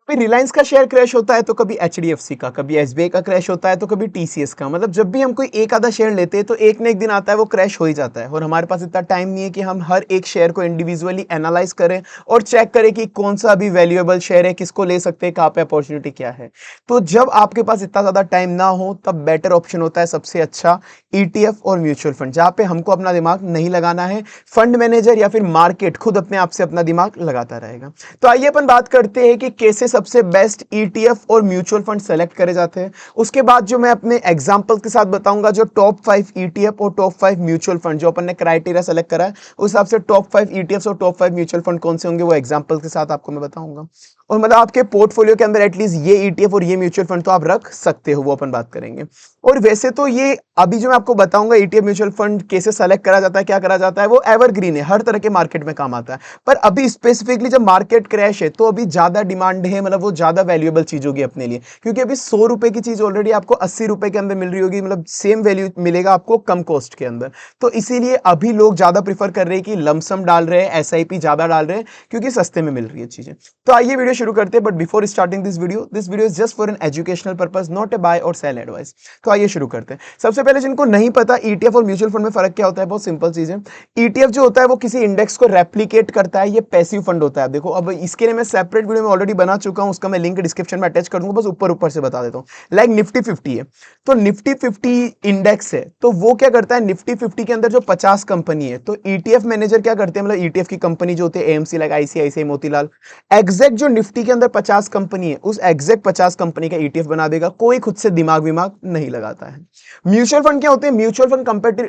कभी रिलायंस का share crash होता है तो कभी एचडीएफसी का, कभी एसबीआई का क्रैश होता है तो कभी टीसीएस का। मतलब जब भी हम कोई एक आधा शेयर लेते हैं तो एक न एक दिन आता है वो क्रैश हो ही जाता है, और हमारे पास इतना टाइम नहीं है कि हम हर एक शेयर को इंडिविजुअली एनालाइज करें और चेक करें कि कौन सा अभी वैल्यूएबल शेयर है, किसको ले सकते हैं, कहाँ पे अपॉर्चुनिटी क्या है। तो जब आपके पास इतना ज्यादा टाइम ना हो तब बेटर ऑप्शन होता है सबसे अच्छा ईटीएफ और म्यूचुअल फंड, जहां पे हमको अपना दिमाग नहीं लगाना है, फंड मैनेजर या फिर मार्केट खुद अपने आप से अपना दिमाग लगाता रहेगा। तो आइए अपन बात करते हैं कि कैसे सबसे बेस्ट ईटीएफ और म्यूचुअल फंड सेलेक्ट करे जाते हैं। उसके बाद जो मैं अपने एग्जांपल के साथ बताऊंगा, जो टॉप 5 ईटीएफ और टॉप 5 म्यूचुअल फंड जो अपन ने क्राइटेरिया सेलेक्ट करा है, उस हिसाब से टॉप 5 ईटीएफ और टॉप 5 म्यूचुअल फंड कौन से होंगे वो एग्जांपल के साथ आपको मैं बताऊंगा। और मतलब आपके पोर्टफोलियो के अंदर एटलीस्ट ये ईटीएफ और ये म्यूचुअल फंड तो आप रख सकते हो, वो अपन बात करेंगे। और वैसे तो ये अभी जो मैं आपको बताऊंगा ईटीएफ म्यूचुअल फंड कैसे सेलेक्ट करा जाता है, क्या करा जाता है, वो एवरग्रीन है, हर तरह के मार्केट में काम आता है। पर अभी स्पेसिफिकली जब मार्केट क्रैश है तो अभी ज्यादा डिमांड है, मतलब वो ज्यादा वैल्यूएबल चीज होगी अपने लिए, क्योंकि अभी 100 रुपए की चीज ऑलरेडी आपको 80 रुपए के अंदर मिल रही होगी, मतलब सेम वैल्यू मिलेगा आपको कम कॉस्ट के अंदर। तो इसीलिए अभी लोग ज्यादा प्रीफर कर रहे हैं कि लमसम डाल रहे हैं, एसआईपी ज्यादा डाल रहे हैं, क्योंकि सस्ते में मिल रही है चीजें। तो आइए वीडियो शुरू करते हैं, but before starting this video is just for an educational purpose, not a buy or sell advice. तो आइए शुरू करते हैं। सबसे पहले जिनको नहीं पता ईटीएफ और म्यूचुअल फंड में फर्क क्या होता है, बहुत सिंपल चीज है। ईटीएफ जो होता है वो किसी इंडेक्स को रेप्लिकेट करता है, ये पैसिव फंड होता है। देखो अब इसके लिए मैं सेपरेट वीडियो में ऑलरेडी बना चुका हूं, उसका मैं लिंक डिस्क्रिप्शन में अटैच कर दूंगा, बस ऊपर ऊपर से बता देता हूं। लाइक निफ्टी 50 है, तो निफ्टी 50 इंडेक्स है, तो वो क्या करता है, निफ्टी 50 के अंदर जो 50 कंपनी है, तो ईटीएफ मैनेजर क्या करते हैं, मतलब ईटीएफ की कंपनी जो होती है AMC, like ICICI, Motilal, exact जो निफ्टी के अंदर 50 कंपनी है उस एग्जैक्ट 50 कंपनी का ईटीएफ बना देगा, कोई खुद से दिमाग विमाग नहीं लगाता है। म्यूचुअल फंड क्या होते हैं, mutual fund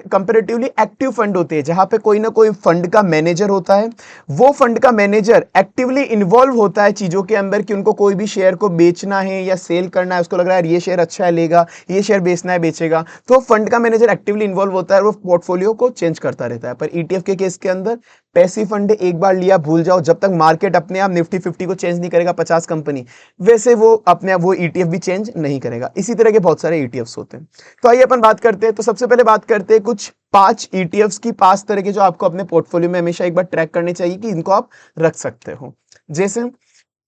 comparatively active fund होते हैं, जहां पे कोई ना कोई फंड का मैनेजर होता है, वो फंड का मैनेजर एक्टिवली इन्वॉल्व होता है चीजों के अंदर कि उनको कोई भी शेयर को बेचना है या सेल करना है, उसको लग रहा है ये शेयर अच्छा है लेगा, ये शेयर बेचना है बेचेगा, तो फंड का मैनेजर एक्टिवली इन्वॉल्व होता है, वो पोर्टफोलियो को चेंज करता रहता है। पर ईटीएफ के केस के अंदर पैसिव फंड एक बार लिया भूल जाओ, जब तक मार्केट अपने आप निफ्टी 50 को चेंज नहीं करेगा 50 कंपनी, वैसे वो अपने आप वो ईटीएफ भी चेंज नहीं करेगा। इसी तरह के बहुत सारे ईटीएफ्स होते हैं। तो आइए अपन बात करते हैं। तो सबसे पहले बात करते हैं कुछ 5 ईटीएफ्स की, 5 तरह के जो आपको अपने पोर्टफोलियो में हमेशा एक बार ट्रैक करने चाहिए कि इनको आप रख सकते हो। जैसे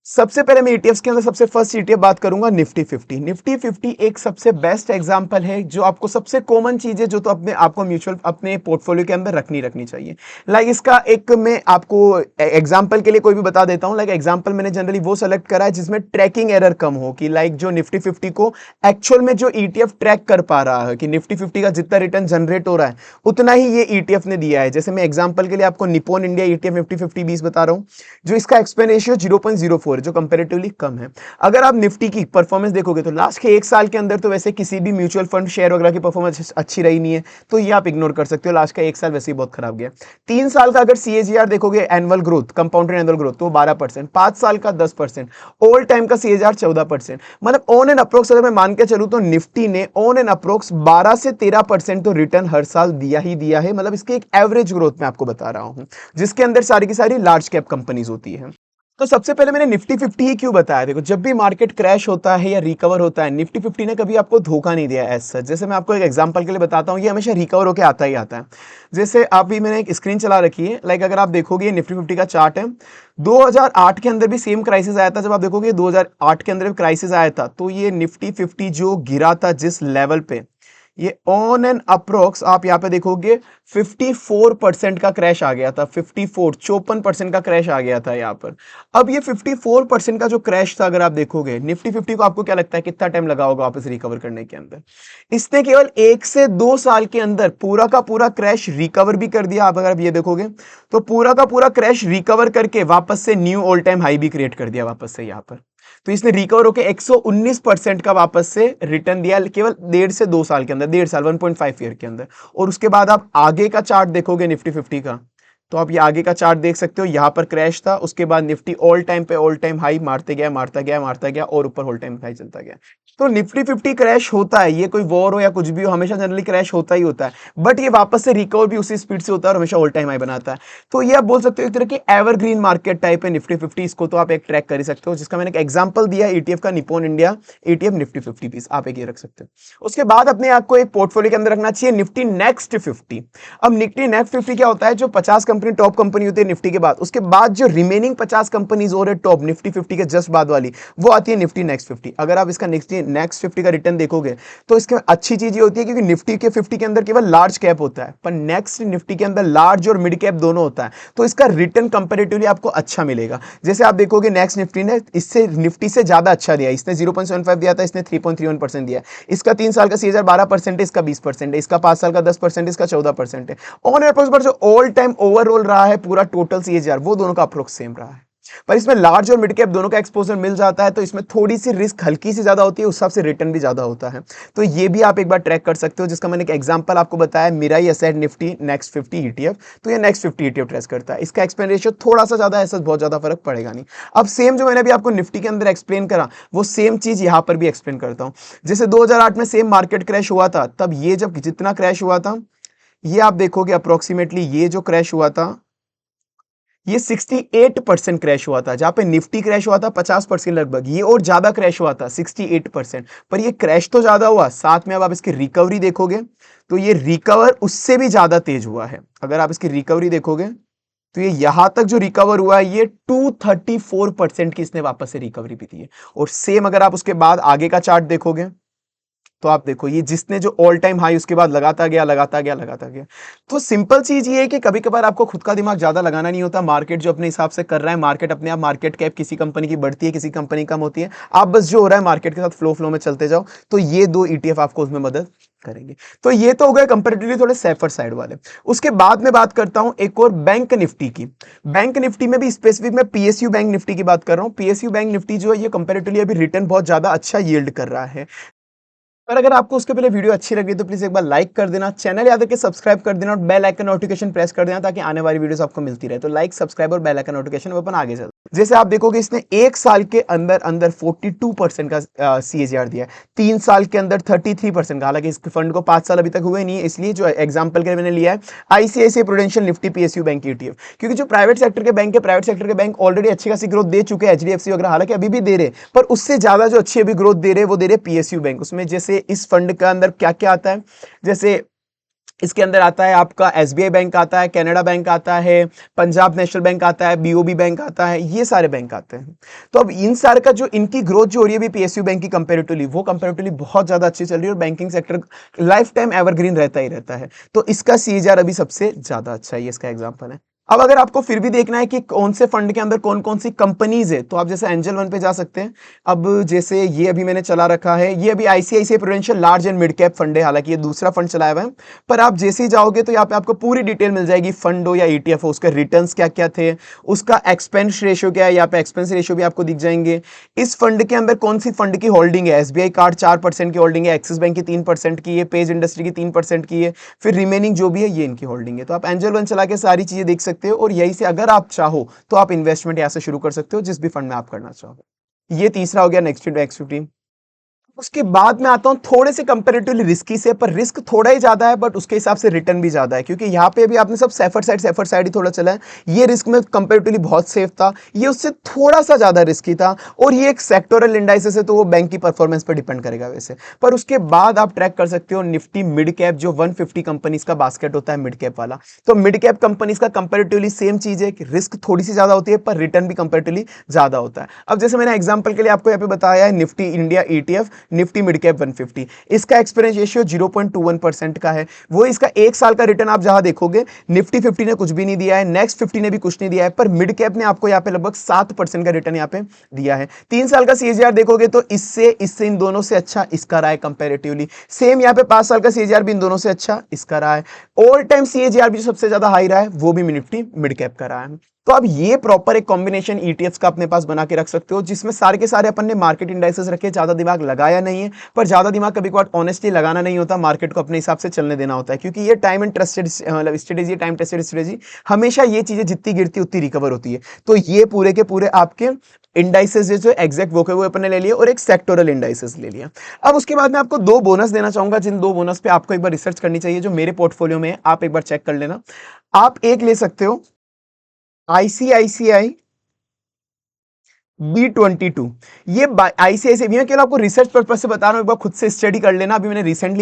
सबसे पहले मैं ईटीएफ्स के अंदर सबसे फर्स्ट ईटीएफ बात करूंगा निफ्टी 50। निफ्टी 50 एक सबसे बेस्ट एग्जांपल है, जो आपको सबसे कॉमन चीज है जो तो अपने आपको म्यूचुअल अपने पोर्टफोलियो के अंदर रखनी चाहिए। लाइक इसका एक मैं आपको एग्जांपल के लिए कोई भी बता देता हूं। लाइक एग्जांपल मैंने जनरली वो सेलेक्ट करा है जिसमें ट्रैकिंग एरर कम हो, कि लाइक जो निफ्टी 50 को एक्चुअल में जो ईटीएफ ट्रैक कर पा रहा है कि निफ्टी 50 का जितना रिटर्न जनरेट हो रहा है उतना ही ये ईटीएफ ने दिया है। जैसे मैं एग्जांपल के लिए आपको निप्पॉन इंडिया ईटीएफ निफ्टी 50 20 बता रहा हूं, जो इसका एक्सपेंस रेशियो 0.04, जो कंपैरेटिवली कम है। अगर आप निफ्टी की परफॉर्मेंस देखोगे तो लास्ट के 1 साल के अंदर तो वैसे किसी भी म्यूचुअल फंड शेयर वगैरह की परफॉर्मेंस अच्छी रही नहीं है, तो ये आप इग्नोर कर सकते हो। लास्ट का 1 साल वैसे ही बहुत खराब गया। 3 साल का अगर सीएजीआर देखोगे, annual growth, compounded annual growth, तो 12%, 5 साल का 10%, ऑल टाइम का सीएजीआर 14%। मतलब ऑन एंड अप्रोक्स अगर मैं मान के चलूं तो निफ्टी ने ऑन एंड अप्रोक्स 12 से 13% तो रिटर्न हर साल दिया ही दिया है। मतलब इसकी एक एवरेज ग्रोथ मैं आपको बता रहा हूं, जिसके अंदर सारी की सारी लार्ज कैप कंपनीज होती है। तो सबसे पहले मैंने निफ्टी 50 ही क्यों बताया, देखो जब भी मार्केट क्रैश होता है या रिकवर होता है, निफ्टी 50 ने कभी आपको धोखा नहीं दिया एज सच। जैसे मैं आपको एक एग्जांपल के लिए बताता हूं, ये हमेशा रिकवर होकर आता ही आता है। जैसे अभी मैंने एक स्क्रीन चला रखी है, लाइक अगर आप देखोगे निफ्टी 50 का चार्ट है, 2008 के अंदर भी सेम क्राइसिस आया था। जब आप देखोगे 2008 के अंदर भी क्राइसिस आया था, तो ये निफ्टी 50 जो गिरा था जिस लेवल पे, ये ऑन एंड अप्रोक्स आप यहां पे देखोगे 54% का क्रैश आ गया था। 54% का क्रैश आ गया था यहां पर। अब ये 54% का जो क्रैश था, अगर आप देखोगे निफ्टी 50 को, आपको क्या लगता है कितना टाइम लगा होगा वापस रिकवर करने के अंदर? इसने केवल 1 से 2 साल के अंदर पूरा का पूरा क्रैश रिकवर भी कर दिया। आप अगर आप ये देखोगे तो पूरा का पूरा क्रैश रिकवर करके वापस से न्यू ऑल टाइम हाई भी क्रिएट कर दिया वापस से यहां पर। तो इसने रिकवर होकर 119% का वापस से रिटर्न दिया केवल 1.5 से 2 साल के अंदर, 1.5 साल 1.5 ईयर के अंदर। और उसके बाद आप आगे का चार्ट देखोगे निफ्टी 50 का, तो आप ये आगे का चार्ट देख सकते हो, यहां पर क्रैश था, उसके बाद निफ्टी ऑल टाइम पे ऑल टाइम हाई मारते गया मारता गया मारता गया और ऊपर ऑल टाइम हाई चलता गया। तो निफ्टी 50 क्रैश होता है, ये कोई वॉर हो या कुछ भी हो, हमेशा जनरली क्रैश होता ही होता है, बट ये वापस से रिकवर भी उसी स्पीड से होता है और हमेशा ऑल टाइम हाई बनाता है। तो ये आप बोल सकते हो एक तरह की एवरग्रीन मार्केट टाइप है निफ्टी 50, इसको तो आप एक ट्रैक कर ही सकते हो, जिसका मैंने एक एग्जांपल दिया है ईटीएफ का Nippon India ETF Nifty 50 BeES, आप एक ये रख सकते हो। उसके बाद अपने आपको एक पोर्टफोलियो के अंदर रखना चाहिए निफ्टी नेक्स्ट 50। अब निफ्टी नेक्स्ट 50 क्या होता है, जो 50 कंपनी टॉप कंपनी होती है निफ्टी के बाद, उसके बाद जो रिमेनिंग 50 कंपनीज और है टॉप निफ्टी 50 के जस्ट बाद वाली, वो आती है निफ्टी नेक्स्ट 50। अगर आप इसका नेक्स्ट 50 का रिटर्न देखोगे तो इसके अच्छी चीज ये होती है क्योंकि निफ्टी के 50 के अंदर केवल लार्ज कैप होता है, पर नेक्स्ट निफ्टी के अंदर लार्ज और मिड कैप दोनों होता है, तो इसका रिटर्न कंपेरेटिवली आपको अच्छा मिलेगा। जैसे आप देखोगे नेक्स्ट निफ्टी ने इससे निफ्टी से ज्यादा अच्छा दिया, इसने 0.75 दिया था, इसने 3.31% दिया। इसका 3 साल का सीएसआर 12% है, इसका 20% है, इसका 5 साल का 10%, इसका 14% है। ऑन एवरेज जो ऑल टाइम ओवरऑल रहा है पूरा टोटल सीएसआर, वो दोनों का अप्रोक्स सेम रहा है। पर इसमें लार्ज और मिड कैप दोनों का एक्सपोजर मिल जाता है, तो इसमें थोड़ी सी रिस्क हल्की सी ज्यादा होती है, उस हिसाब से रिटर्न भी ज्यादा होता है। तो ये भी आप एक बार ट्रैक कर सकते हो, जिसका मैंने एक एग्जांपल आपको बताया, Mirae asset Nifty next 50 ETF. तो ये नेक्स्ट 50 ईटीएफ ट्रेस करता है, इसका एक्सपेंस रेशियो थोड़ा सा ज्यादा, ऐसा बहुत ज्यादा फर्क पड़ेगा नहीं। अब सेम जो मैंने अभी आपको निफ्टी के अंदर एक्सप्लेन करा, वो सेम चीज यहां पर भी एक्सप्लेन करता हूं। जैसे 2008 में सेम मार्केट क्रैश हुआ था, तब ये जब जितना क्रैश हुआ था, ये आप देखोगे अप्रोक्सीमेटली ये जो क्रैश हुआ था, ये 68% क्रैश हुआ था। जहां पे निफ्टी क्रैश हुआ था 50% लगभग, ये और ज्यादा क्रैश हुआ था 68%। पर ये क्रैश तो ज्यादा हुआ, साथ में अब आप इसकी रिकवरी देखोगे तो ये रिकवर उससे भी ज्यादा तेज हुआ है। अगर आप इसकी रिकवरी देखोगे तो ये यहां तक जो रिकवर हुआ है, ये 234% की इसने वापस से रिकवरी भी दी है। और सेम अगर आप उसके बाद आगे का चार्ट देखोगे तो आप देखो, ये जिसने जो ऑल टाइम हाई उसके बाद लगाता गया लगाता गया लगाता गया। तो सिंपल चीज ये है कि कभी कभार आपको खुद का दिमाग ज्यादा लगाना नहीं होता, मार्केट जो अपने हिसाब से कर रहा है, मार्केट अपने आप, मार्केट कैप किसी कंपनी की बढ़ती है, किसी कंपनी कम होती है, आप बस जो हो रहा है मार्केट के साथ फ्लो में चलते जाओ। तो ये दो ईटीएफ आपको उसमें मदद करेंगे। तो ये तो हो गए कंपैरेटिवली थोड़े सेफर साइड वाले। उसके बाद में बात करता हूं एक और बैंक निफ्टी की। बैंक निफ्टी में भी स्पेसिफिक मैं पीएसयू बैंक निफ्टी की बात कर रहा हूं। पीएसयू बैंक निफ्टी जो है ये कंपैरेटिवली अभी रिटर्न बहुत ज्यादा अच्छा यील्ड कर रहा है। और अगर आपको उसके पहले वीडियो अच्छी लगी तो प्लीज एक बार लाइक कर देना, चैनल याद रखिए सब्सक्राइब कर देना और बेल आइकन नोटिफिकेशन प्रेस कर देना, ताकि आने वाली वीडियोस आपको मिलती रहे। तो लाइक, सब्सक्राइब और बेल आइकन नोटिफिकेशन अपन आगे चलते। जैसे आप देखोगे इसने एक साल के अंदर अंदर 42% का सीएजीआर दिया है, 3 साल के अंदर 33% का। हालांकि इस फंड को 5 साल अभी तक हुए नहीं है, इसलिए जो एग्जाम्पल के लिए मैंने लिया है ICICI prudential Nifty PSU bank ETF, क्योंकि जो प्राइवेट सेक्टर के बैंक है, प्राइवेट सेक्टर के बैंक ऑलरेडी अच्छी खासी ग्रोथ दे चुके हैं, एचडीएफसी वगैरह हालांकि अभी भी दे रहे, पर उससे ज्यादा जो अच्छी अभी ग्रोथ दे रहे वो दे रहे पीएसयू बैंक। उसमें जैसे इस फंड का अंदर क्या क्या आता है, जैसे इसके अंदर आता है आपका एसबीआई बैंक आता है, कनाडा बैंक आता है, पंजाब नेशनल बैंक आता है, बीओबी बैंक आता है, ये सारे बैंक आते हैं। तो अब इन सारे का जो इनकी ग्रोथ जो हो रही है पीएसयू बैंक की कंपैरेटिवली, वो कंपैरेटिवली बहुत ज्यादा अच्छी चल रही है और banking sector life time evergreen रहता ही रहता है। तो इसका सीएजीआर अभी सबसे ज्यादा अच्छा है, ये इसका एग्जांपल है। अब अगर आपको फिर भी देखना है कि कौन से फंड के अंदर कौन कौन सी कंपनीज है, तो आप जैसे एंजल वन पे जा सकते हैं। अब जैसे ये अभी मैंने चला रखा है, ये अभी ICICI prudential large and mid cap fund है, हालांकि ये दूसरा फंड चलाया हुआ है। पर आप जैसे ही जाओगे तो यहाँ पे आपको पूरी डिटेल मिल जाएगी, फंड हो या ईटीएफ हो, उसके रिटर्न्स क्या क्या थे, उसका एक्सपेंस रेशियो क्या है, यहाँ पे एक्सपेंस रेशियो भी आपको दिख जाएंगे। इस फंड के अंदर कौन सी फंड की होल्डिंग है, एसबीआई कार्ड 4% की होल्डिंग है, एक्सिस बैंक की 3% की है, पेज इंडस्ट्री की 3% की है, फिर रिमेनिंग जो भी है ये इनकी होल्डिंग है। तो आप एंजल वन चला के सारी चीजें देख सकते हो, और यही से अगर आप चाहो तो आप इन्वेस्टमेंट यहां से शुरू कर सकते हो, जिस भी फंड में आप करना चाहो। ये तीसरा हो गया नेक्स्ट एक्स 15। उसके बाद में आता हूं थोड़े से कंपैरेटिवली रिस्की से, पर रिस्क थोड़ा ही ज्यादा है, बट उसके हिसाब से रिटर्न भी ज्यादा है, क्योंकि यहाँ पे भी आपने सब सेफर साइड ही थोड़ा चला है। ये रिस्क में कंपैरेटिवली बहुत सेफ था, ये उससे थोड़ा सा ज्यादा रिस्की था, और ये एक सेक्टोरल इंडाइसेस है, तो वो बैंक की परफॉर्मेंस पर डिपेंड करेगा वैसे। पर उसके बाद आप ट्रैक कर सकते हो निफ्टी मिड कैप, जो 150 कंपनीज का बास्केट होता है मिड कैप वाला। तो मिड कैप कंपनीज का कंपैरेटिवली सेम चीज है कि रिस्क थोड़ी सी ज्यादा होती है, पर रिटर्न भी कंपैरेटिवली ज्यादा होता है। अब जैसे मैंने एग्जांपल के लिए आपको यहाँ पे बताया है Nifty India ETF Nifty mid cap 150, इसका एक्सपेंस रेशियो 0.21% का है। वो इसका एक साल का रिटर्न आप जहां देखोगे, निफ्टी 50 ने कुछ भी नहीं दिया है, नेक्स्ट 50 ने भी कुछ नहीं दिया है, पर मिड कैप ने आपको यहाँ पे लगभग 7% का रिटर्न यहाँ पे दिया है। 3 साल का सीएजीआर देखोगे तो इससे इन दोनों से अच्छा इसका रहा है कंपैरेटिवली। सेम यहाँ पे 5 साल का सीएजीआर भी इन दोनों से अच्छा इसका रहा है। ऑल टाइम सीएजीआर भी सबसे ज्यादा हाई रहा है, वो भी निफ्टी मिड कैप का रहा है। तो अब ये प्रॉपर एक कॉम्बिनेशन ईटीएफ्स का अपने पास बना के रख सकते हो, जिसमें सारे के सारे अपन ने मार्केट इंडाइसेस रखे, ज्यादा दिमाग लगाया नहीं है। पर ज्यादा दिमाग कभी कभार ऑनेस्टली लगाना नहीं होता, मार्केट को अपने हिसाब से चलने देना होता है, क्योंकि ये टाइम एंड ट्रस्टेड मतलब स्ट्रेटेजी, टाइम टेस्टेड स्ट्रेटेजी, हमेशा ये चीजें जितनी गिरती उतनी रिकवर होती है। तो ये पूरे के पूरे आपके इंडाइसेस जो एग्जैक्ट वो अपन ने ले लिए, और एक सेक्टोरल इंडाइसेस ले लिया। अब उसके बाद मैं आपको 2 बोनस देना चाहूंगा, जिन 2 बोनस पे आपको एक बार रिसर्च करनी चाहिए, जो मेरे पोर्टफोलियो में आप एक बार चेक कर लेना। आप एक ले सकते हो आईसीआईसीआई B22 ये आईसीआईसीआई, भैया केवल आपको रिसर्च पर्पस से बता रहा हूँ, एक बार खुद से स्टडी कर लेना। अभी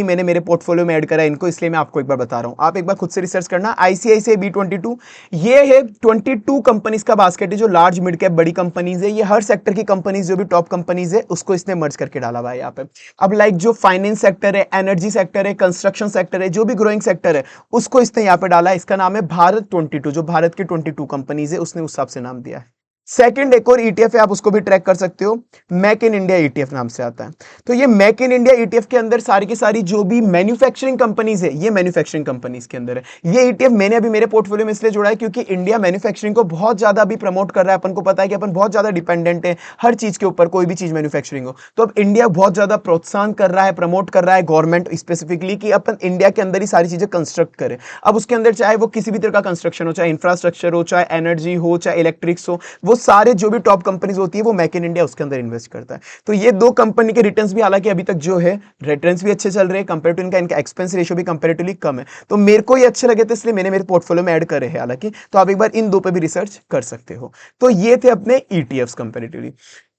मैंने मेरे पोर्टफोलियो में ऐड करा है इनको, इसलिए मैं आपको एक बार बता रहा हूँ, आप एक बार खुद से रिसर्च करना। आईसीआईसीआई B22 ये है 22 कंपनीज का बास्केट है, जो लार्ज मिड कैप बड़ी कंपनीज है। ये हर सेक्टर की कंपनीज, जो भी टॉप कंपनीज है उसको इसने मर्ज करके डाला हुआ है यहाँ पे। अब लाइक जो फाइनेंस सेक्टर है, एनर्जी सेक्टर है, कंस्ट्रक्शन सेक्टर है, जो भी ग्रोइंग सेक्टर है उसको इसने यहाँ पे डाला है। इसका नाम है भारत 22, जो भारत के 22 कंपनीज है उसने उस हिसाब से नाम दिया है। सेकंड एक और ईटीएफ है, आप उसको भी ट्रैक कर सकते हो, मेक इन इंडिया ईटीएफ नाम से आता है। तो ये मेक इन इंडिया ईटीएफ के अंदर सारी की सारी जो भी मैन्युफैक्चरिंग कंपनीज है, ये मैन्युफैक्चरिंग कंपनीज के अंदर है। ये ईटीएफ मैंने अभी मेरे पोर्टफोलियो में इसलिए जोड़ा है क्योंकि इंडिया मैन्युफैक्चरिंग को बहुत ज्यादा अभी प्रमोट कर रहा है। अपन को पता है कि अपन बहुत ज्यादा डिपेंडेंट है हर चीज के ऊपर, कोई भी चीज मैन्युफैक्चरिंग हो। तो अब इंडिया बहुत ज्यादा प्रोत्साहन कर रहा है, प्रमोट कर रहा है गवर्नमेंट स्पेसिफिकली, कि अपन इंडिया के अंदर ही सारी चीजें कंस्ट्रक्ट करें। अब उसके अंदर चाहे वो किसी भी तरह का कंस्ट्रक्शन हो, चाहे इंफ्रास्ट्रक्चर हो, चाहे एनर्जी हो, चाहे इलेक्ट्रिक्स हो, वो सारे जो भी टॉप कंपनीज होती है वो मेक इन इंडिया उसके अंदर इन्वेस्ट करता है। तो ये दो कंपनी के रिटर्न्स भी हालांकि अभी तक जो है रिटर्न्स भी अच्छे चल रहे हैं, कंपेयर टू इनका एक्सपेंस रेशियो भी कंपेरेटिवली कम है। तो मेरे को ये अच्छे लगे थे इसलिए मैंने मेरे पोर्टफोलियो में ऐड करे हैं हालांकि। तो आप एक बार इन दो पे भी रिसर्च कर सकते हो। तो ये थे अपने ईटीएफ्स कंपेरेटिवली।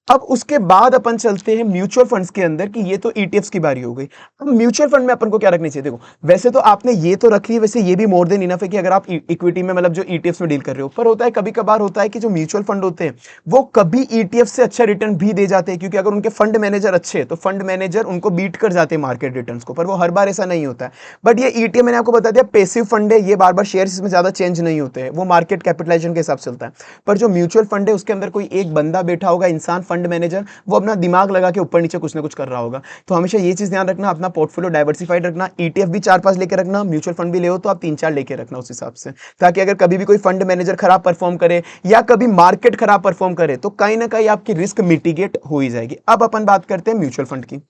अब उसके बाद अपन चलते हैं म्यूचुअल फंड्स के अंदर, कि ये तो ईटीएफ्स की बारी हो गई। अब म्यूचुअल फंड में अपन को क्या रखनी चाहिए? देखो वैसे तो आपने ये तो रख ली, वैसे ये भी मोर देन इनफ है कि अगर आप इक्विटी में मतलब जो ईटीएफ्स में डील कर रहे हो। पर होता है कभी कभार होता है कि जो म्यूचुअल फंड होते हैं वो कभी ईटीएफ से अच्छा रिटर्न भी दे जाते हैं, क्योंकि अगर उनके फंड मैनेजर अच्छे हैं तो फंड मैनेजर उनको बीट कर जाते हैं मार्केट रिटर्न को। पर वो हर बार ऐसा नहीं होता है। बट ये ईटीएफ मैंने आपको बता दिया पेसिव फंड है, ये बार बार शेयर इसमें ज्यादा चेंज नहीं होते हैं, वो मार्केट कैपिटलाइजेशन के हिसाब से चलता है। पर जो म्यूचुअल फंड है उसके अंदर कोई एक बंदा बैठा होगा, इंसान, फंड मैनेजर, वो अपना दिमाग लगा के ऊपर नीचे कुछ ना कुछ कर रहा होगा। तो हमेशा ये चीज ध्यान रखना, अपना पोर्टफोलियो डाइवर्सिफाइड रखना। ईटीएफ भी 4-5 लेके रखना, म्यूचुअल फंड भी ले हो तो आप 3-4 लेके रखना उस हिसाब से, ताकि अगर कभी भी कोई फंड मैनेजर खराब परफॉर्म करे या कभी मार्केट खराब परफॉर्म करे तो कहीं ना कहीं आपकी रिस्क मिटिगेट हो ही जाएगी। अब अपन बात करते हैं म्यूचुअल फंड की।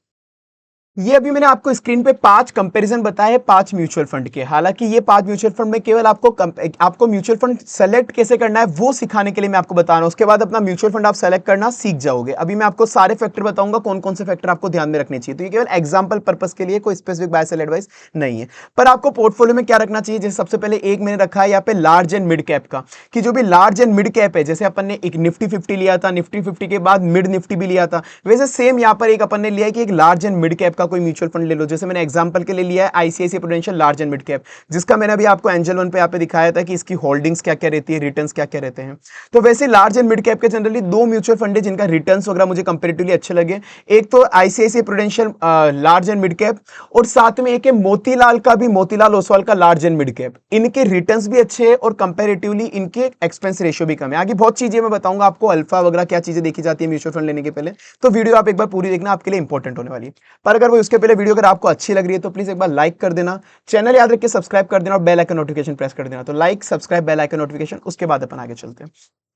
ये अभी मैंने आपको स्क्रीन पे 5 कंपैरिजन बताए हैं 5 म्यूचुअल फंड के। हालांकि ये 5 म्यूचुअल फंड में केवल आपको म्यूचुअल फंड सेलेक्ट कैसे करना है वो सिखाने के लिए मैं आपको बता रहा हूं। उसके बाद अपना म्यूचुअल फंड आप सेलेक्ट करना सीख जाओगे। अभी मैं आपको सारे फैक्टर बताऊंगा कौन कौन से फैक्टर आपको ध्यान में रखने चाहिए। तो ये केवल एग्जाम्पल पर्पज के लिए, कोई स्पेसिफिक बाय सेल एडवाइस नहीं है। पर आपको पोर्टफोलियो में क्या रखना चाहिए? जैसे सबसे पहले एक मैंने रखा है यहाँ पे लार्ज एंड मिड कैप का, कि जो भी लार्ज एंड मिड कैप है, जैसे अपन ने एक निफ्टी 50 लिया था, निफ्टी 50 के बाद मिड निफ्टी भी लिया था, वैसे सेम यहाँ पर एक अपन ने लिया है कि एक लार्ज एंड मिड कैप का कोई म्यूचुअल फंड ले लो। जैसे मैंने एग्जांपल के लिए लिया है ICICI prudential large and mid cap, जिसका मैंने अभी आपको एंजल वन पे यहाँ पे दिखाया था कि इसकी होल्डिंग्स क्या क्या रहती है, रिटर्न्स क्या क्या रहते हैं। तो वैसे लार्ज एंड मिड कैप के जनरली दो म्यूचुअल फंड है जिनका रिटर्न्स वगैरह मुझे कंपेरेटिवली अच्छे लगे। एक तो ICICI prudential large and mid cap, और साथ में एक है मोतीलाल का भी, मोतीलाल ओसवाल का लार्ज एंड मिड कैप। इनके रिटर्न्स भी अच्छे हैं और कंपेरेटिवली इनके एक्सपेंस रेशियो भी कम है। आगे बहुत चीजें मैं बताऊंगा आपको, अल्फा वगैरह क्या चीजें देखी जाती है म्यूचुअल फंड लेने के पहले। तो वीडियो आप एक बार पूरी देखना, आपके लिए इंपॉर्टेंट होने वाली है। पर अगर वो उसके पहले वीडियो अगर आपको अच्छी लग रही है तो प्लीज एक बार लाइक कर देना, चैनल याद रख के सब्सक्राइब कर देना और बेल आइकन नोटिफिकेशन प्रेस कर देना। तो like, subscribe, bell icon notification, उसके बाद अपन आगे चलते हैं।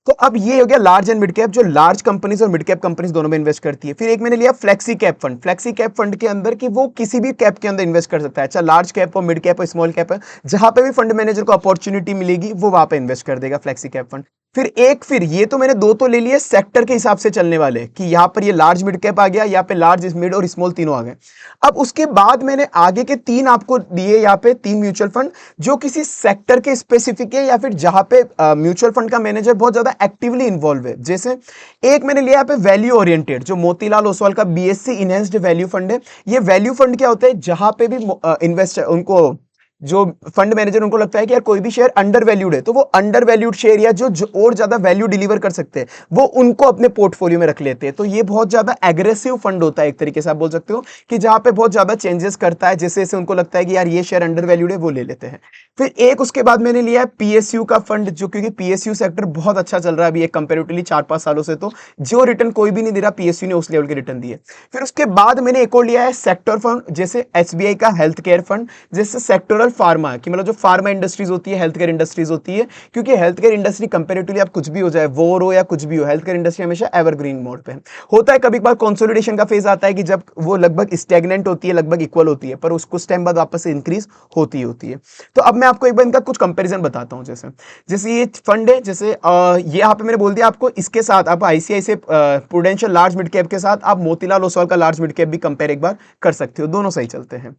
तो अब ये हो गया लार्ज एंड मिड कैप, जो लार्ज कंपनीज और मिड कैप कंपनीज दोनों में इन्वेस्ट करती है। फिर एक मैंने लिया flexi cap fund. Flexi cap fund के अंदर कि वो किसी भी कैप के अंदर इन्वेस्ट कर सकता है, अच्छा लार्ज कैप हो, मिड कैप हो, स्मॉल कैप है, जहां पे भी फंड मैनेजर को अपॉर्चुनिटी मिलेगी वो वहां पे इन्वेस्ट कर देगा फ्लेक्सी कैप फंड। फिर ये तो मैंने दो तो ले लिए सेक्टर के हिसाब से चलने वाले, कि यहां पर ये लार्ज मिड कैप आ गया, यहाँ पे लार्ज, मिड और स्मॉल तीनों आ गए। अब उसके बाद मैंने आगे के 3 आपको दिए, यहाँ पे 3 म्यूचुअल फंड जो किसी सेक्टर के स्पेसिफिक है या फिर जहां पे म्यूचुअल फंड का मैनेजर बहुत ज्यादा एक्टिवली इन्वॉल्व है। जैसे एक मैंने लिया यहाँ पे वैल्यू ओरिएंटेड, जो मोतीलाल ओसवाल का बीएससी इनहेंस्ड वैल्यू फंड है। ये वैल्यू फंड क्या होता है? जहां पे भी इन्वेस्टर उनको, जो फंड मैनेजर उनको लगता है कि यार कोई भी शेयर अंडर वैल्यूड है, तो वो अंडर वैल्यूड शेयर या जो और ज्यादा वैल्यू डिलीवर कर सकते हैं वो उनको अपने पोर्टफोलियो में रख लेते हैं। तो ये बहुत ज्यादा एग्रेसिव फंड होता है एक तरीके से आप बोल सकते हो, कि जहां पे बहुत ज्यादा चेंजेस करता है, जैसे जैसे उनको लगता है कि यार ये शेयर अंडर वैल्यूड है वो ले लेते हैं। फिर एक उसके बाद मैंने लिया है पीएसयू का फंड, जो क्योंकि पीएसयू सेक्टर बहुत अच्छा चल रहा है अभी एक कंपेरेटिवली 4-5 सालों से, तो जो रिटर्न कोई भी नहीं दे रहा, पीएसयू ने उस लेवल के रिटर्न दिए। फिर उसके बाद मैंने एक और लिया है सेक्टर फंड, जैसे एसबीआई का हेल्थ केयर फंड, जैसे सेक्टोरल फार्मा, कि मतलब जो फार्मा इंडस्ट्रीज होती है, हेल्थ केयर इंडस्ट्रीज होती है, क्योंकि हेल्थ केयर इंडस्ट्री कंपेरेटिवली आप कुछ भी हो जाए, वॉर हो या कुछ भी हो, हेल्थ केयर इंडस्ट्री हमेशा एवरग्रीन मोड पे होता है। कभी कभार कंसोलिडेशन का फेज आता है कि जब वो लगभग स्टैग्नेंट होती है, लगभग इक्वल होती है, पर उसको कुछ टाइम बाद वापस से इंक्रीज होती है। तो अब मैं आपको एक बार इनका कुछ कंपैरिजन बताता हूं। जैसे ये फंड है, जैसे ये यहाँ पे मैंने बोल दिया आपको, इसके साथ आप ICICI prudential large mid cap के साथ आप मोतीलाल ओसवाल का लार्ज मिड कैप भी कंपेयर एक बार कर सकते हो, दोनों सही चलते हैं।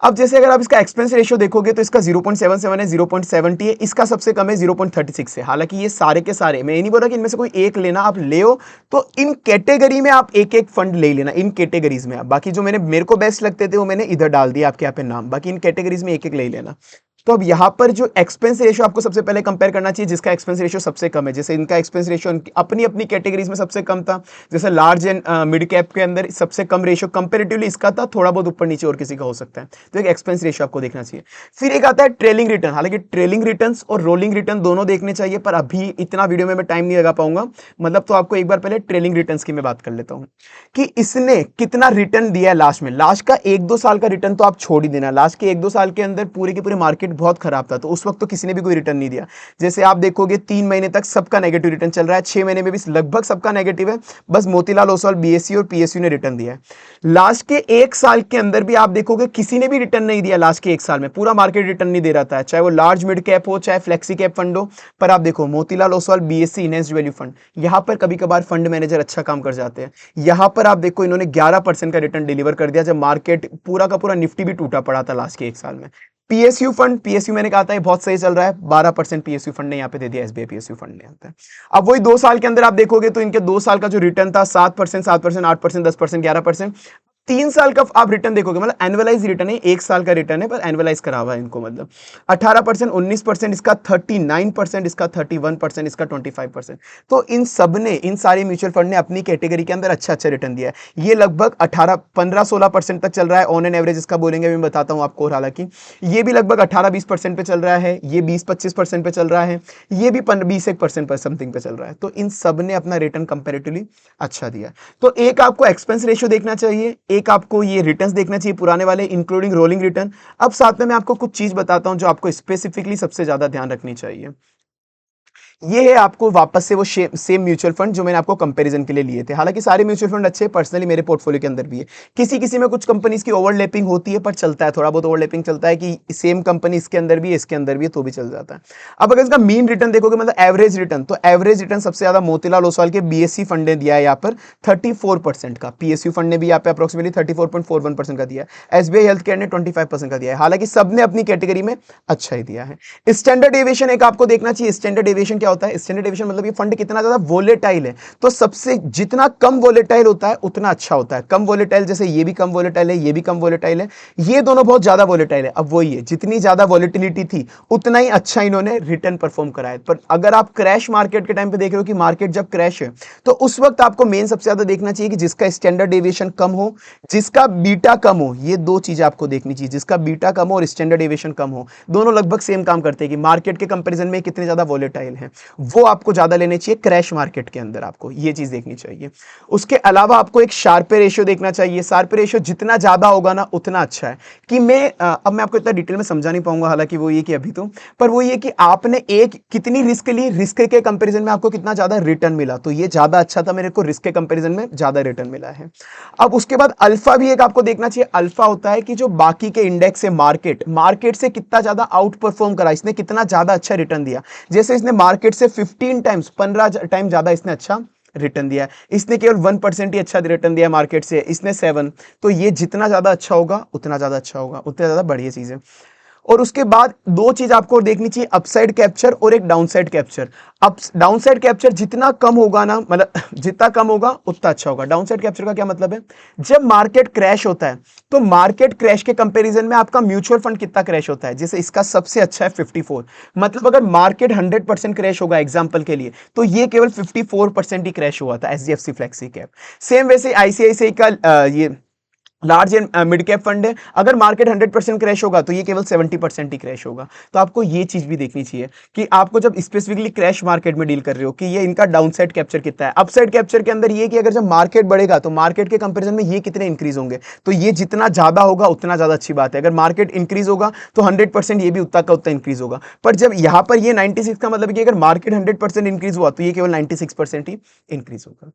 अब जैसे अगर आप इसका एक्सपेंस रेशियो देखोगे तो इसका 0.77 है, 0.70 है, इसका सबसे कम है 0.36 है। हालांकि ये सारे के सारे, मैं ये नहीं बोल रहा कि इनमें से कोई एक लेना, आप ले तो इन कैटेगरी में आप एक एक फंड ले लेना, इन कैटेगरीज में आप, बाकी जो मेरे को बेस्ट लगते थे वो मैंने इधर डाल दिया आपके यहाँ पे नाम, बाकी इन कैटेगरीज में एक एक ले लेना। तो अब यहाँ पर जो एक्सपेंस रेशियो आपको सबसे पहले कंपेयर करना चाहिए जिसका एक्सपेंस रेशियो सबसे कम है। जैसे इनका एक्सपेंस रेशियो अपनी अपनी कैटेगरीज में सबसे कम था, जैसे लार्ज एंड मिड कैप के अंदर सबसे कम रेशियो कंपेरेटिवली इसका था, थोड़ा बहुत ऊपर नीचे और किसी का हो सकता है, तो एक एक्सपेंस रेशियो आपको देखना चाहिए। फिर एक आता है ट्रेलिंग रिटर्न। हालांकि ट्रेलिंग रिटर्न और रोलिंग रिटर्न दोनों देखने चाहिए, पर अभी इतना वीडियो में मैं टाइम नहीं लगा पाऊंगा, मतलब तो आपको एक बार पहले ट्रेलिंग रिटर्न की मैं बात कर लेता हूं कि इसने कितना रिटर्न दिया है लास्ट में। लास्ट का 1-2 साल का रिटर्न तो आप छोड़ ही देना, लास्ट के 1-2 साल के अंदर पूरी की पूरी मार्केट बहुत खराब था, तो उस वक्त तो किसी ने भी कोई रिटर्न नहीं दिया। जैसे आप देखोगे 3 महीने तक सबका नेगेटिव रिटर्न चल रहा है, 6 महीने में भी लगभग सबका नेगेटिव है, बस मोतीलाल ओसवाल, बीएसयू और पीएसयू ने रिटर्न दिया है। लास्ट के 1 साल के अंदर भी आप देखोगे किसी ने भी रिटर्न नहीं दिया, लास्ट के 1 साल में पूरा मार्केट रिटर्न नहीं दे रहा था, चाहे वो लार्ज मिड कैप हो चाहे फ्लेक्सी कैप फंड हो। पर आप देखो Motilal Oswal, BSc, enhanced value fund, यहां पर कभी कभार फंड मैनेजर अच्छा काम कर जाते हैं। यहां पर आप देखो इन्होंने 11% का रिटर्न डिलीवर कर दिया, जब मार्केट पूरा का पूरा निफ्टी भी टूटा पड़ा था लास्ट के 1 साल में। पीएसयू फंड, पीएसयू मैंने कहा था ये बहुत सही चल रहा है, 12% पीएसयू फंड ने यहाँ पे दे दिया, एसबीआई पीएसयू फंड ने यहाँ पे। अब वही 2 साल के अंदर आप देखोगे तो इनके 2 साल का जो रिटर्न था 7%, 7%, 8%, 10%, 11%। 3 साल का आप रिटर्न देखोगे, मतलब एनुअलाइज रिटर्न है, 1 साल का रिटर्न है पर एनुअलाइज करा हुआ है इनको, मतलब 18%, 19% इसका, 39% इसका, 31% इसका, 25%। तो इन सब ने, इन सारे म्यूचुअल फंड ने अपनी कैटेगरी के अंदर अच्छा अच्छा रिटर्न दिया है। ये लगभग 18-15-16% तक चल रहा है ऑन एन एवरेज, इसका बोलेंगे मैं बताता हूं आपको। और हालांकि ये भी लगभग 18-20% पे चल रहा है, ये 20-25% पे चल रहा है, ये भी 20-1% पर समथिंग पे चल रहा है। तो इन सब ने अपना रिटर्न कंपैरेटिवली अच्छा दिया। तो एक आपको एक्सपेंस रेशियो देखना चाहिए, एक आपको ये रिटर्न्स देखना चाहिए पुराने वाले इंक्लूडिंग रोलिंग रिटर्न। अब साथ में मैं आपको कुछ चीज बताता हूं जो आपको स्पेसिफिकली सबसे ज्यादा ध्यान रखनी चाहिए। ये है आपको वापस से वो सेम म्यूचुअल फंड जो मैंने आपको कंपैरिजन के लिए लिए थे। हालांकि सारे म्यूचुअल फंड अच्छे, पर्सनली मेरे पोर्टफोलियो के अंदर भी है, किसी किसी में कुछ कंपनीज की ओवरलैपिंग होती है, पर चलता है, थोड़ा बहुत ओवरलैपिंग चलता है कि सेम कंपनी इसके अंदर भी है इसके अंदर भी है, तो भी चल जाता है। अब अगर इसका मीन रिटर्न देखोगे, मतलब एवरेज रिटर्न, तो एवरेज रिटर्न सबसे ज्यादा मोतीलाल ओसवाल के बीएससी फंड ने दिया है यहाँ पर 34% का, पीएसयू फंड ने भी यहाँ पे अप्रोक्सीमेटली 34.41% का दिया है, एसबीआई हेल्थ केयर ने 25% का दिया है। हालांकि सबने अपनी कैटेगरी में अच्छा ही दिया है। स्टैंडर्ड डेविएशन एक आपको देखना चाहिए। स्टैंडर्ड डेविएशन क्या होता है? स्टैंडर्ड डेविएशन मतलब ये फंड कितना ज्यादा वोलेटाइल है, तो सबसे जितना कम वोलेटाइल होता है उतना अच्छा होता है। कम वोलेटाइल, जैसे ये भी कम वोलेटाइल है, ये भी कम वोलेटाइल है, ये दोनों बहुत ज्यादा वोलेटाइल है। अब वही है, जितनी ज्यादा वोलेटिलिटी थी उतना ही अच्छा इन्होंने रिटर्न परफॉर्म करा है। पर अगर आप क्रैश मार्केट के टाइम पे देख रहे हो कि मार्केट जब क्रैश है, तो उस वक्त आपको मेन सबसे ज्यादा देखना चाहिए कि जिसका स्टैंडर्ड डेविएशन कम हो, जिसका बीटा कम हो, ये दो चीजें आपको देखनी चाहिए, जिसका बीटा कम हो और स्टैंडर्ड डेविएशन कम हो। दोनों लगभग सेम काम करते हैं कि मार्केट के कंपैरिजन में कितने ज्यादा वोलेटाइल है, वो आपको ज्यादा लेने चाहिए क्रैश मार्केट के अंदर, आपको ये चीज देखनी चाहिए। उसके अलावा आपको एक शार्पे रेशियो देखना चाहिए। शार्पे रेशियो जितना ज्यादा होगा ना उतना अच्छा है। कि अब मैं आपको इतना डिटेल में समझा नहीं पाऊंगा, हालांकि वो ये कि अभी पर वो ये कि आपने एक कितनी रिस्क ली, रिस्क के कंपैरिजन में आपको कितना ज्यादा रिटर्न मिला, तो ये ज्यादा अच्छा था, मेरे को रिस्क के कंपैरिजन में ज्यादा रिटर्न मिला है। अब उसके बाद अल्फा भी एक आपको देखना चाहिए। अल्फा होता है कि जो बाकी के इंडेक्स है, मार्केट से कितना ज्यादा आउट परफॉर्म करा, इसने कितना ज्यादा अच्छा रिटर्न दिया। जैसे इसने मार्केट से 15 टाइम्स, 15 टाइम ज्यादा इसने अच्छा रिटर्न दिया। इसने केवल 1% ही अच्छा रिटर्न दिया मार्केट से, इसने 7। तो ये जितना ज्यादा अच्छा होगा उतना ज्यादा अच्छा होगा, उतना ज्यादा बढ़िया चीज है। और उसके बाद दो चीज आपको देखनी चाहिए, अपसाइड कैप्चर और एक downside capture. Up downside capture जितना कम होगा ना, मतलब जितना कम होगा उतना अच्छा होगा। डाउनसाइड कैप्चर का क्या मतलब है? जब मार्केट क्रैश होता है तो मार्केट क्रैश के कंपैरिजन में आपका म्यूचुअल फंड कितना क्रैश होता है। जैसे इसका सबसे अच्छा है 54, मतलब अगर मार्केट 100% क्रैश होगा एग्जांपल के लिए, तो ये केवल 54% ही क्रैश हुआ था एचडीएफसी फ्लेक्सी कैप। सेम वैसे आईसीआईसीआई का ये large and mid cap fund है, अगर मार्केट 100% क्रैश होगा तो ये केवल 70% ही क्रैश होगा। तो आपको ये चीज भी देखनी चाहिए कि आपको जब स्पेसिफिकली क्रैश मार्केट में डील कर रहे हो कि ये इनका डाउनसाइड कैप्चर कितना है। अपसाइड कैप्चर के अंदर ये कि अगर जब मार्केट बढ़ेगा तो मार्केट के कंपैरिजन में ये कितने इंक्रीज होंगे, तो ये जितना ज्यादा होगा उतना ज्यादा अच्छी बात है। अगर मार्केट इंक्रीज होगा तो 100% ये भी उतना का उतना इंक्रीज होगा। पर जब यहां पर ये 96 का मतलब कि अगर मार्केट 100% इंक्रीज हुआ तो ये केवल 96% ही इंक्रीज होगा।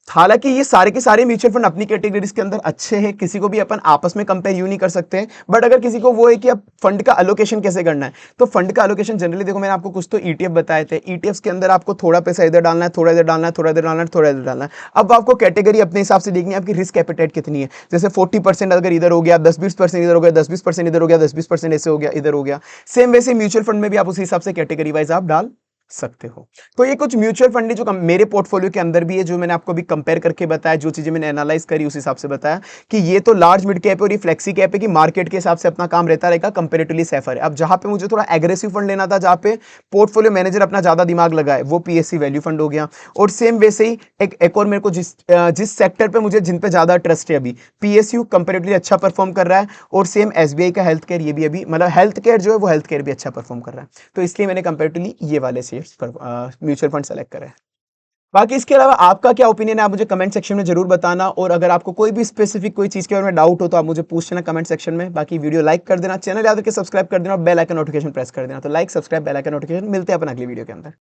हालांकि ये सारे के सारे म्यूचुअल फंड अपनी कैटेगरीज के अंदर अच्छे हैं, किसी को भी अपन आपस में कंपेयर यूं नहीं कर सकते हैं। बट अगर किसी को वो है कि अब फंड का अलोकेशन कैसे करना है, तो फंड का अलोकेशन जनरली देखो, मैंने आपको कुछ तो ईटीएफ बताए थे। ईटीएफ के अंदर आपको थोड़ा पैसा इधर डालना है, थोड़ा इधर डालना है, थोड़ा इधर डालना है, थोड़ा इधर डालना है। अब आपको कैटेगरी अपने हिसाब से देखनी है, आपकी रिस्क एपेटाइट कितनी है। जैसे 40% अगर इधर हो गया, 10-20% इधर हो गया, 10-20% इधर हो गया, 10-20% ऐसे हो गया, इधर हो गया। सेम वैसे म्यूचुअल फंड में भी आप उसी हिसाब से कैटेगरी वाइज आप डाल सकते हो। तो ये कुछ म्यूचुअल फंड है जो मेरे पोर्टफोलियो के अंदर भी है, जो मैंने आपको भी कंपेयर करके बताया, जो चीजें मैंने एनालाइज करी उस हिसाब से बताया कि ये तो लार्ज मिड कैप है और ये फ्लेक्सी कैप है कि मार्केट के हिसाब से अपना काम रहता रहेगा, कंपेरेटिवली सेफर है। अब जहां पे मुझे थोड़ा एग्रेसिव फंड लेना था, जहां पे पोर्टफोलियो मैनेजर अपना ज्यादा दिमाग लगाए, वो पीएससी वैल्यू फंड हो गया। और सेम वैसे ही एक और मेरे को जिस सेक्टर पे मुझे जिन पे ज्यादा ट्रस्ट है, अभी पीएसयू कंपेरेटिवली अच्छा परफॉर्म कर रहा है। और सेम एसबीआई का हेल्थ केयर, ये भी अभी मतलब हेल्थ केयर जो है वो हेल्थ केयर भी अच्छा परफॉर्म कर रहा है। तो इसलिए मैंने कंपेरेटिवली ये वाले शेयर्स पर म्यूचुअल फंड सेलेक्ट करें। बाकी इसके अलावा आपका क्या ओपिनियन है, आप मुझे कमेंट सेक्शन में जरूर बताना। और अगर आपको कोई भी स्पेसिफिक कोई चीज के बारे में डाउट हो तो आप मुझे पूछ लेना कमेंट सेक्शन में। बाकी वीडियो लाइक कर देना, चैनल याद करके सब्सक्राइब कर देना और बेल आइकन नोटिफिकेशन प्रेस कर देना। तो like, subscribe, bell icon notification. मिलते हैं अपन अगली वीडियो के अंदर।